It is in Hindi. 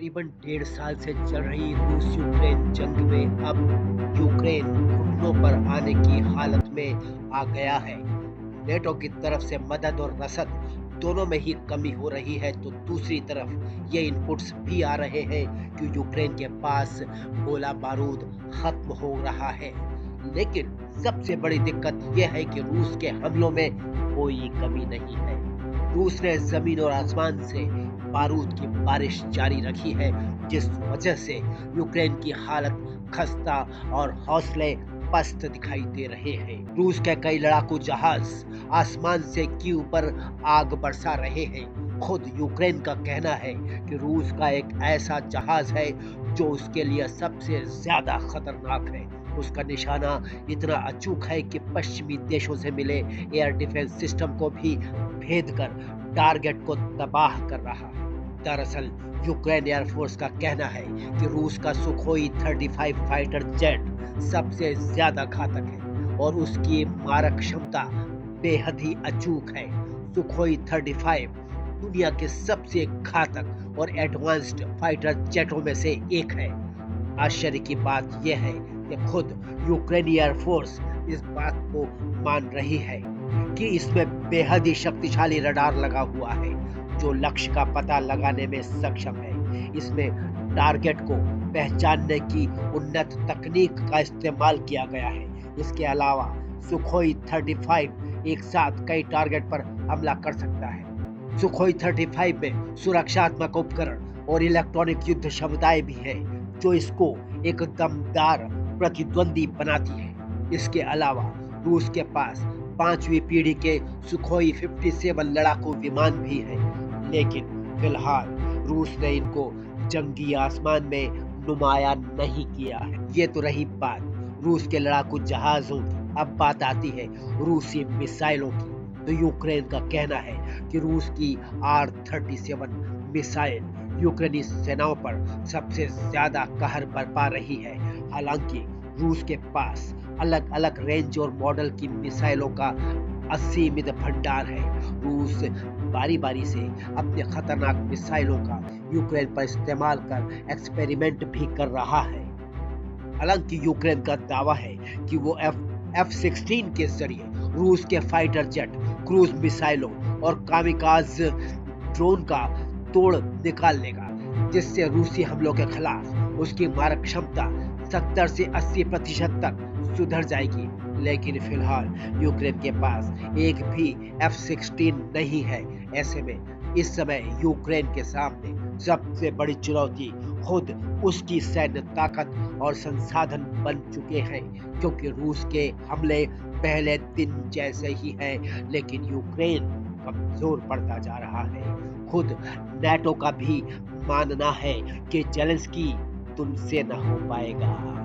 तकरीबन 1.5 साल से चल रही रूस यूक्रेन जंग में अब यूक्रेन घुटनों पर आने की हालत में आ गया है। नेटो की तरफ से मदद और रसद दोनों में ही कमी हो रही है, तो दूसरी तरफ ये इनपुट्स भी आ रहे हैं कि यूक्रेन के पास गोला बारूद खत्म हो रहा है। लेकिन सबसे बड़ी दिक्कत यह है कि रूस के हमलों में कोई कमी नहीं है। रूस ने जमीन और आसमान से बारूद की बारिश जारी रखी है, जिस वजह से यूक्रेन की हालत खस्ता और हौसले पस्त दिखाई दे रहे हैं। रूस के कई लड़ाकू जहाज आसमान से कीव पर आग बरसा रहे हैं। खुद यूक्रेन का कहना है कि रूस का एक ऐसा जहाज है जो उसके लिए सबसे ज्यादा खतरनाक है। उसका निशाना इतना अचूक है कि पश्चिमी देशों से मिले एयर डिफेंस सिस्टम को भी भेद कर टारगेट को तबाह कर रहा है। दरअसल यूक्रेन एयरफोर्स का कहना है कि रूस का सुखोई 35 फाइटर जेट सबसे ज्यादा घातक है और उसकी मारक क्षमता बेहद ही अचूक है। सुखोई 35 दुनिया के सबसे घातक और एडवांस्ड फाइटर जेटों में से एक है। आश्चर्य की बात यह है कि खुद यूक्रेनी एयरफोर्स इस बात को मान रही है कि इसमें बेहद ही शक्तिशाली रडार लगा हुआ है जो लक्ष्य का पता लगाने में सक्षम है। इसमें टारगेट को पहचानने की उन्नत तकनीक का इस्तेमाल किया गया है। इसके अलावा सुखोई 35 एक साथ कई टारगेट पर हमला कर सकता है। सुखोई 35 में सुरक्षात्मक उपकरण और इलेक्ट्रॉनिक युद्ध क्षमताएं भी हैं जो इसको एक दमदार प्रतिद्वंदी बनाती है। इसके अलावा रूस के पास 5वीं पीढ़ी के सुखोई 57 लड़ाकू विमान भी हैं, लेकिन फिलहाल रूस ने इनको जंगी आसमान में नुमाया नहीं किया है। ये तो रही बात रूस के लड़ाकू जहाजों की। अब बात आती है रूसी मिसाइलों की। तो यूक्रेन का कहना है कि रूस की R-37 मिसाइल यूक्रेनी सेनाओं पर सबसे ज्यादा कहर बरपा रही है। हालांकि रूस के पास अलग अलग रेंज और मॉडल की मिसाइलों का असीमित भंडार है। रूस बारी बारी से अपने खतरनाक मिसाइलों का यूक्रेन पर इस्तेमाल कर एक्सपेरिमेंट भी कर रहा है। हालांकि यूक्रेन का दावा है कि वो F-16 के जरिए रूस के फाइटर जेट, क्रूज मिसाइलों और कामिकाज ड्रोन का तोड़ निकाल लेगा, जिससे रूसी हमलों के खिलाफ उसकी मारक क्षमता 70 से 80% तक सुधर जाएगी। लेकिन फिलहाल यूक्रेन के पास एक भी F-16 नहीं है। ऐसे में इस समय यूक्रेन के सामने सबसे बड़ी चुनौती खुद उसकी सैन्य ताकत और संसाधन बन चुके हैं, क्योंकि रूस के हमले पहले दिन जैसे ही हैं, लेकिन यूक्रेन कमजोर पड़ता जा रहा है। खुद नेटो का भी मानना है कि जेलेंस्की तुमसे न हो पाएगा।